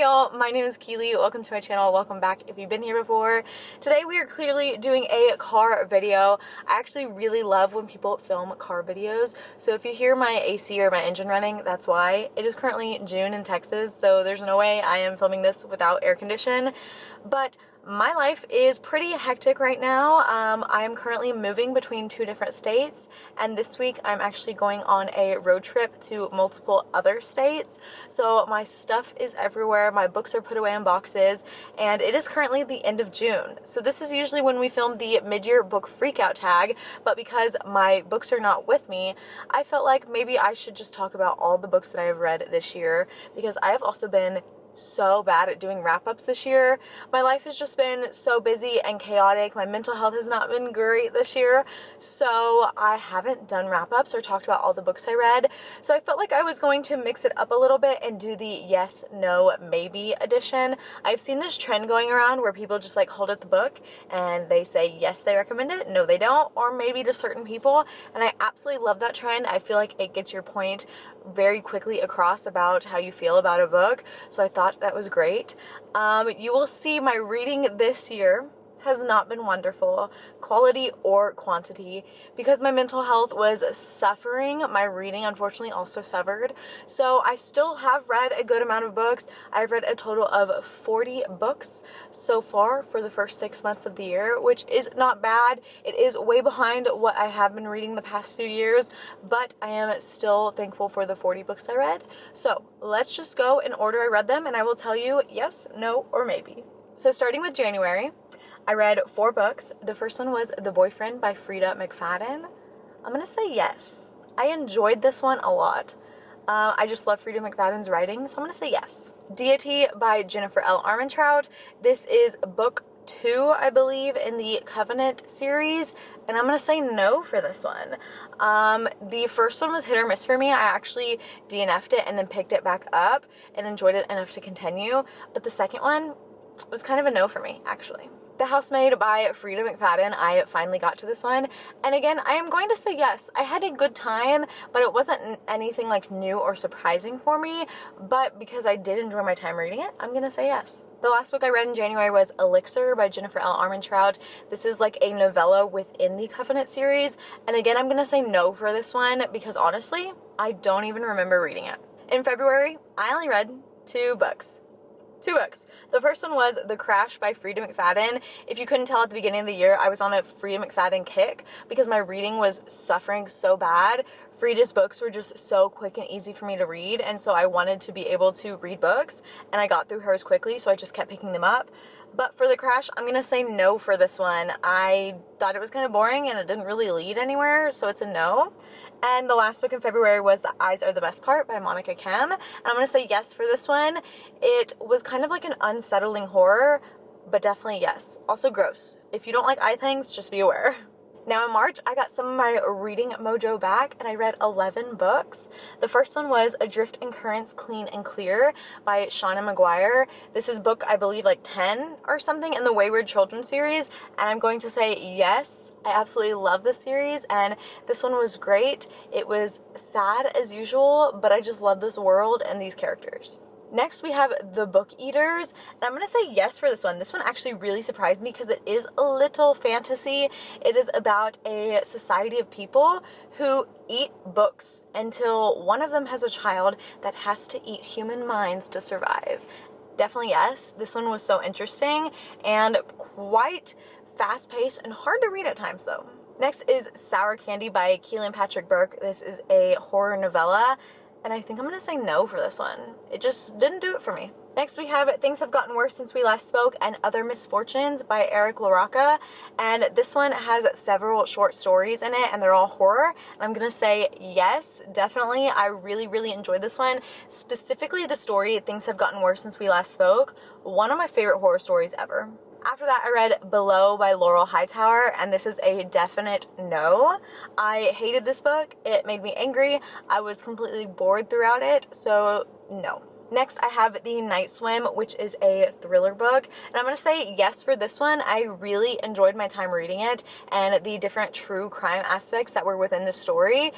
y'all, my name is Keely. Welcome to my channel. Welcome back if you've been here before. Today we are clearly doing a car video. I actually really love when people film car videos. So if you hear my AC or my engine running, that's why. It is currently June in Texas, so there's no way I am filming this without air condition. But my life is pretty hectic right now. I am currently moving between 2 different states, and this week I'm actually going on a road trip to multiple other states. So my stuff is everywhere, my books are put away in boxes, and it is currently the end of June. So this is usually when we film the mid-year book freakout tag, but because my books are not with me, I felt like maybe I should just talk about all the books that I have read this year, because I have also been so bad at doing wrap-ups this year. My life has just been so busy and chaotic. My mental health has not been great this year, so I haven't done wrap-ups or talked about all the books I read. So I felt like I was going to mix it up a little bit and do the yes, no, maybe edition. I've seen this trend going around where people just like hold up the book and they say yes, they recommend it, no, they don't, or maybe to certain people, and I absolutely love that trend. I feel like it gets your point very quickly across about how you feel about a book, so I thought that was great. You will see my reading this year has not been wonderful, quality or quantity, because my mental health was suffering. My reading unfortunately also suffered. So I still have read a good amount of books. I've read a total of 40 books so far for the first 6 months of the year, which is not bad. It is way behind what I have been reading the past few years, but I am still thankful for the 40 books I read. So let's just go in order I read them, and I will tell you yes, no, or maybe. So starting with January, I read 4 books. The first one was The Boyfriend by Frida McFadden. I'm gonna say yes. I enjoyed this one a lot. I just love Frida McFadden's writing, so I'm gonna say yes. Deity by Jennifer L. Armentrout. This is book 2, I believe, in the Covenant series, and I'm gonna say no for this one. The first one was hit or miss for me. I actually DNF'd it and then picked it back up and enjoyed it enough to continue, but the second one was kind of a no for me, actually. The Housemaid by Frida McFadden. I finally got to this one, and again, I am going to say yes. I had a good time, but it wasn't anything like new or surprising for me, but because I did enjoy my time reading it, I'm gonna say yes. The last book I read in January was Elixir by Jennifer L. Armentrout. This is like a novella within the Covenant series, and again, I'm gonna say no for this one because honestly, I don't even remember reading it. In February, I only read 2 books. 2 books. The first one was The Crash by Frida McFadden. If you couldn't tell at the beginning of the year, I was on a Frida McFadden kick because my reading was suffering so bad. Frida's books were just so quick and easy for me to read, and so I wanted to be able to read books, and I got through hers quickly, so I just kept picking them up. But for The Crash, I'm gonna say no for this one. I thought it was kind of boring and it didn't really lead anywhere, so it's a no. And the last book in February was The Eyes Are the Best Part by Monica Kim, and I'm gonna say yes for this one. It was kind of like an unsettling horror, but definitely yes. Also gross. If you don't like eye things, just be aware. Now in March, I got some of my reading mojo back, and I read 11 books. The first one was Adrift in Currents, Clean and Clear by Shauna Maguire. This is book, I believe, like 10 or something in the Wayward Children series, and I'm going to say yes. I absolutely love this series, and this one was great. It was sad as usual, but I just love this world and these characters. Next, we have The Book Eaters, and I'm going to say yes for this one. This one actually really surprised me because it is a little fantasy. It is about a society of people who eat books until one of them has a child that has to eat human minds to survive. Definitely yes. This one was so interesting and quite fast-paced and hard to read at times, though. Next is Sour Candy by Keelan Patrick Burke. This is a horror novella, and I think I'm gonna say no for this one. It just didn't do it for me. Next we have Things Have Gotten Worse Since We Last Spoke and Other Misfortunes by Eric LaRocca, and this one has several short stories in it, and they're all horror, and I'm gonna say yes, definitely. I really enjoyed this one, specifically the story Things Have Gotten Worse Since We Last Spoke, one of my favorite horror stories ever. After that, I read Below by Laurel Hightower, and this is a definite no. I hated this book. It made me angry. I was completely bored throughout it, so no. Next, I have The Night Swim, which is a thriller book, and I'm going to say yes for this one. I really enjoyed my time reading it and the different true crime aspects that were within the story.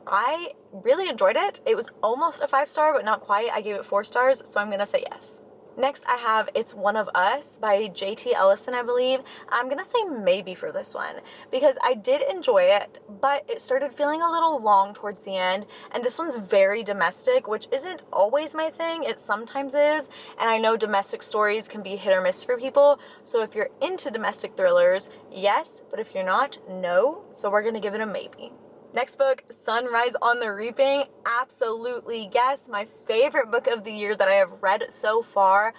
I really enjoyed it. It was almost a 5-star, but not quite. I gave it 4 stars, so I'm going to say yes. Next, I have It's One of Us by J.T. Ellison, I believe. I'm going to say maybe for this one because I did enjoy it, but it started feeling a little long towards the end, and this one's very domestic, which isn't always my thing. It sometimes is, and I know domestic stories can be hit or miss for people, so if you're into domestic thrillers, yes, but if you're not, no, so we're going to give it a maybe. Next book, Sunrise on the Reaping. Absolutely yes. My favorite book of the year that I have read so far.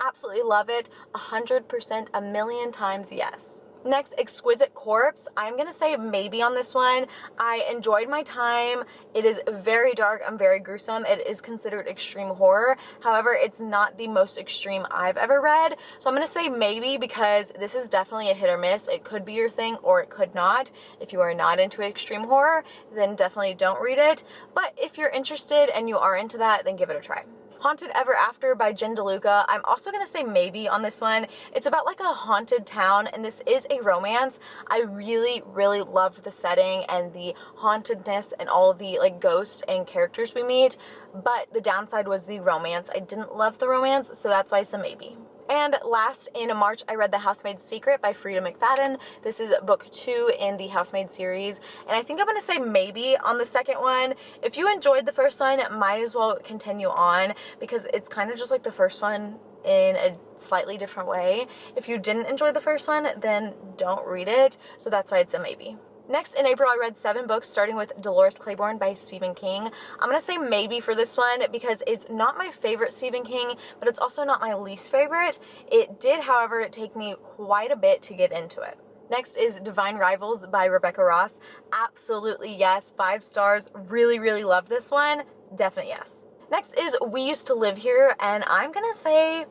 Absolutely love it. 100%, a million times yes. Next, Exquisite Corpse. I'm going to say maybe on this one. I enjoyed my time. It is very dark and very gruesome. It is considered extreme horror. However, it's not the most extreme I've ever read. So I'm going to say maybe because this is definitely a hit or miss. It could be your thing or it could not. If you are not into extreme horror, then definitely don't read it. But if you're interested and you are into that, then give it a try. Haunted Ever After by Jen DeLuca. I'm also going to say maybe on this one. It's about like a haunted town, and this is a romance. I really, really loved the setting and the hauntedness and all of the like ghosts and characters we meet, but the downside was the romance. I didn't love the romance, so that's why it's a maybe. And last, in March, I read The Housemaid's Secret by Frida McFadden. This is book 2 in the Housemaid series, and I think I'm going to say maybe on the second one. If you enjoyed the first one, might as well continue on because it's kind of just like the first one in a slightly different way. If you didn't enjoy the first one, then don't read it, so that's why it's a maybe. Next, in April, I read 7 books, starting with Dolores Claiborne by Stephen King. I'm going to say maybe for this one because it's not my favorite Stephen King, but it's also not my least favorite. It did, however, take me quite a bit to get into it. Next is Divine Rivals by Rebecca Ross. Absolutely yes, 5 stars. Really, really love this one. Definite yes. Next is We Used to Live Here, and I'm going to say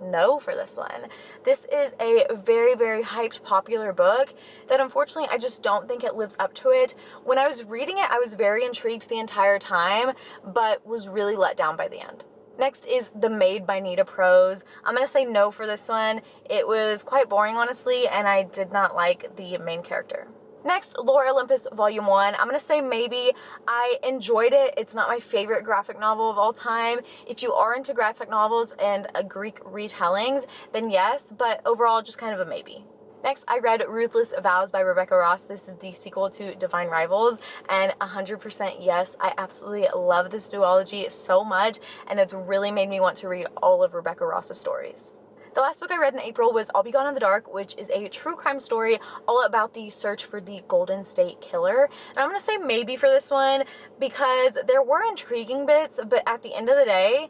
no for this one. This is a very, very hyped, popular book that unfortunately I just don't think it lives up to it. When I was reading it, I was very intrigued the entire time, but was really let down by the end. Next is The Maid by Nita Prose. I'm going to say no for this one. It was quite boring, honestly, and I did not like the main character. Next, Lore Olympus Volume 1. I'm going to say maybe. I enjoyed it. It's not my favorite graphic novel of all time. If you are into graphic novels and Greek retellings, then yes, but overall just kind of a maybe. Next, I read Ruthless Vows by Rebecca Ross. This is the sequel to Divine Rivals, and 100% yes, I absolutely love this duology so much, and it's really made me want to read all of Rebecca Ross's stories. The last book I read in April was I'll Be Gone in the Dark, which is a true crime story all about the search for the Golden State Killer. And I'm going to say maybe for this one because there were intriguing bits, but at the end of the day,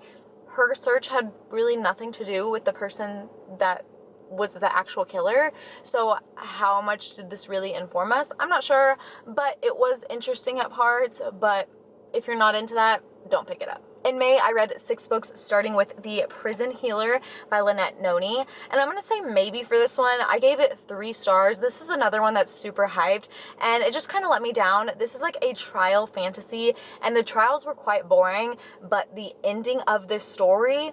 her search had really nothing to do with the person that was the actual killer. So how much did this really inform us? I'm not sure, but it was interesting at parts, but if you're not into that, don't pick it up. In May, I read 6 books, starting with The Prison Healer by Lynette Noni, and I'm going to say maybe for this one. I gave it 3 stars. This is another one that's super hyped, and it just kind of let me down. This is like a trial fantasy, and the trials were quite boring, but the ending of this story,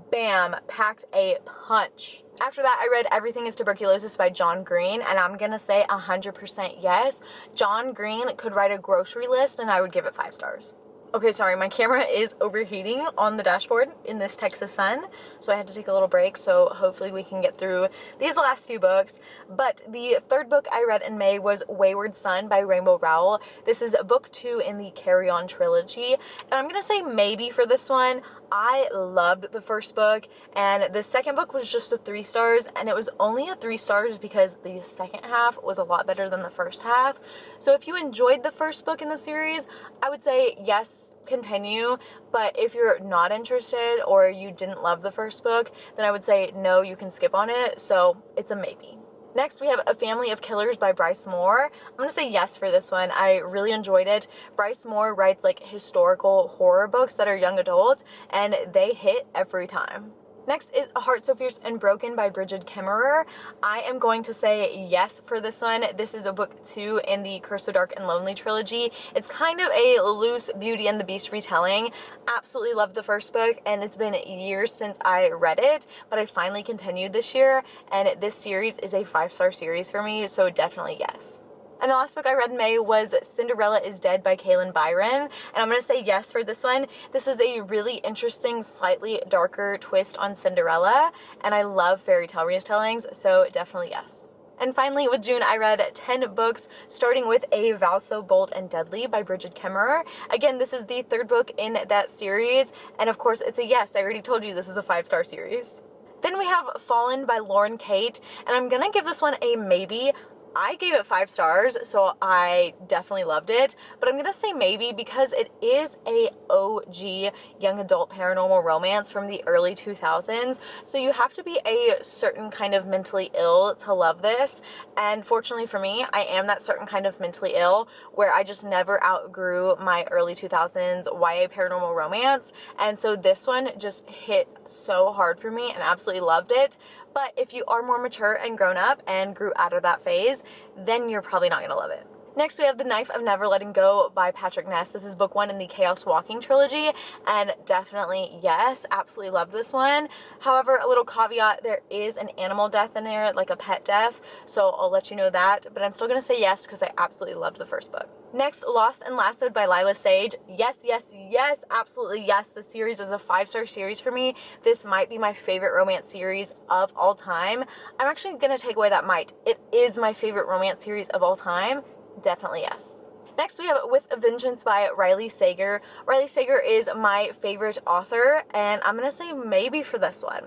bam, packed a punch. After that, I read Everything is Tuberculosis by John Green, and I'm going to say 100% yes. John Green could write a grocery list, and I would give it 5 stars. Okay, sorry, my camera is overheating on the dashboard in this Texas sun, so I had to take a little break, so hopefully we can get through these last few books. But the 3rd book I read in May was Wayward Son by Rainbow Rowell. This is book 2 in the Carry On trilogy, and I'm going to say maybe for this one. I loved the first book, and the second book was just a 3 stars, and it was only a 3 stars because the second half was a lot better than the first half. So if you enjoyed the first book in the series, I would say yes, continue, but if you're not interested or you didn't love the first book, then I would say no, you can skip on it, so it's a maybe. Next, we have A Family of Killers by Bryce Moore. I'm going to say yes for this one. I really enjoyed it. Bryce Moore writes like historical horror books that are young adult, and they hit every time. Next is A Heart So Fierce and Broken by Bridget Kemmerer. I am going to say yes for this one. This is a book 2 in the Curse of Dark and Lonely trilogy. It's kind of a loose Beauty and the Beast retelling. Absolutely loved the first book, and it's been years since I read it, but I finally continued this year, and this series is a 5-star series for me, so definitely yes. And the last book I read in May was Cinderella is Dead by Kaylin Byron, and I'm going to say yes for this one. This was a really interesting, slightly darker twist on Cinderella, and I love fairy tale retellings, so definitely yes. And finally, with June, I read 10 books, starting with A Vow So Bold and Deadly by Bridget Kemmerer. Again, this is the 3rd book in that series, and of course, it's a yes. I already told you this is a 5-star series. Then we have Fallen by Lauren Kate, and I'm gonna give this one a maybe. I gave it 5 stars, so I definitely loved it, but I'm gonna say maybe because it is a OG young adult paranormal romance from the early 2000s, so you have to be a certain kind of mentally ill to love this, and fortunately for me, I am that certain kind of mentally ill where I just never outgrew my early 2000s YA paranormal romance, and so this one just hit so hard for me and absolutely loved it. But if you are more mature and grown up and grew out of that phase, then you're probably not gonna love it. Next, we have The Knife of Never Letting Go by Patrick Ness. This is book 1 in the Chaos Walking trilogy, and definitely yes, absolutely love this one. However, a little caveat, there is an animal death in there, like a pet death, so I'll let you know that, but I'm still gonna say yes because I absolutely loved the first book. Next, Lost and Lassoed by Lila Sage. Yes, yes, yes, absolutely yes. The series is a 5-star series for me. This might be my favorite romance series of all time. I'm actually gonna take away that might. It is my favorite romance series of all time. Definitely yes. Next, we have With a Vengeance by Riley Sager. Riley Sager is my favorite author, and I'm gonna say maybe for this one.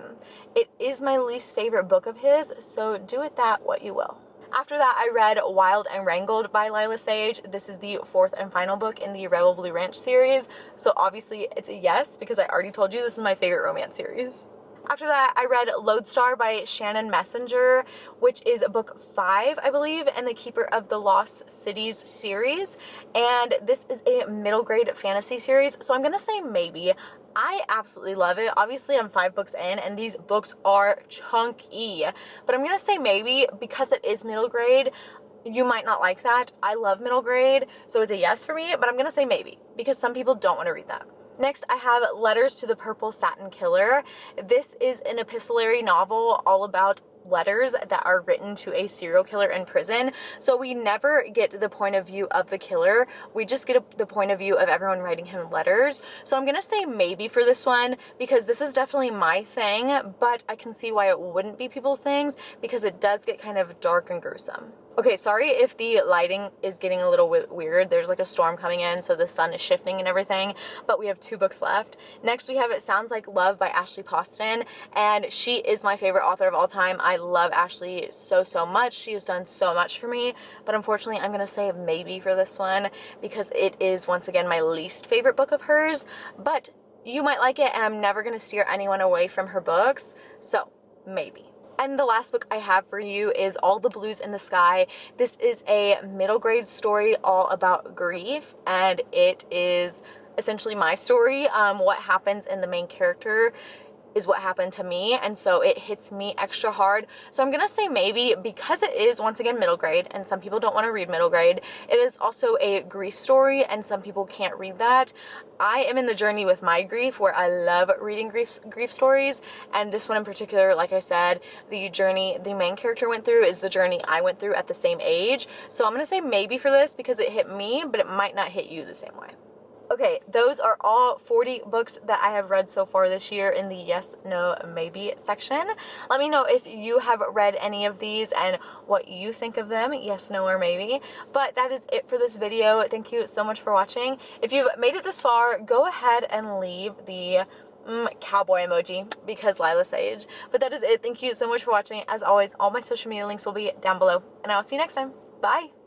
It is my least favorite book of his, so do with that what you will. After that, I read Wild and Wrangled by Lila Sage. This is the 4th and final book in the Rebel Blue Ranch series, so obviously it's a yes because I already told you this is my favorite romance series. After that, I read Lodestar by Shannon Messenger, which is book 5, I believe, in the Keeper of the Lost Cities series, and this is a middle grade fantasy series, so I'm gonna say maybe. I absolutely love it. Obviously, I'm 5 books in, and these books are chunky, but I'm gonna say maybe because it is middle grade. You might not like that. I love middle grade, so it's a yes for me, but I'm gonna say maybe because some people don't want to read that. Next, I have Letters to the Purple Satin Killer. This is an epistolary novel all about letters that are written to a serial killer in prison. So we never get the point of view of the killer. We just get the point of view of everyone writing him letters. So I'm gonna say maybe for this one because this is definitely my thing, but I can see why it wouldn't be people's things because it does get kind of dark and gruesome. Okay, sorry if the lighting is getting a little weird. There's like a storm coming in, so the sun is shifting and everything, but we have 2 books left. Next, we have It Sounds Like Love by Ashley Poston, and she is my favorite author of all time. I love Ashley so much. She has done so much for me, but unfortunately, I'm gonna say maybe for this one because it is, once again, my least favorite book of hers, but you might like it, and I'm never gonna steer anyone away from her books, so maybe. And the last book I have for you is All the Blues in the Sky. This is a middle grade story all about grief, and it is essentially my story. What happens in the main character is what happened to me, and so it hits me extra hard. So I'm gonna say maybe because it is, once again, middle grade, and some people don't want to read middle grade. It is also a grief story, and some people can't read that. I am in the journey with my grief where I love reading grief stories, and this one in particular, like I said, the journey the main character went through is the journey I went through at the same age. So I'm gonna say maybe for this because it hit me, but it might not hit you the same way. Okay, those are all 40 books that I have read so far this year in the yes, no, maybe section. Let me know if you have read any of these and what you think of them, yes, no, or maybe. But that is it for this video. Thank you so much for watching. If you've made it this far, go ahead and leave the cowboy emoji because Lila Sage. But that is it. Thank you so much for watching. As always, all my social media links will be down below, and I will see you next time. Bye!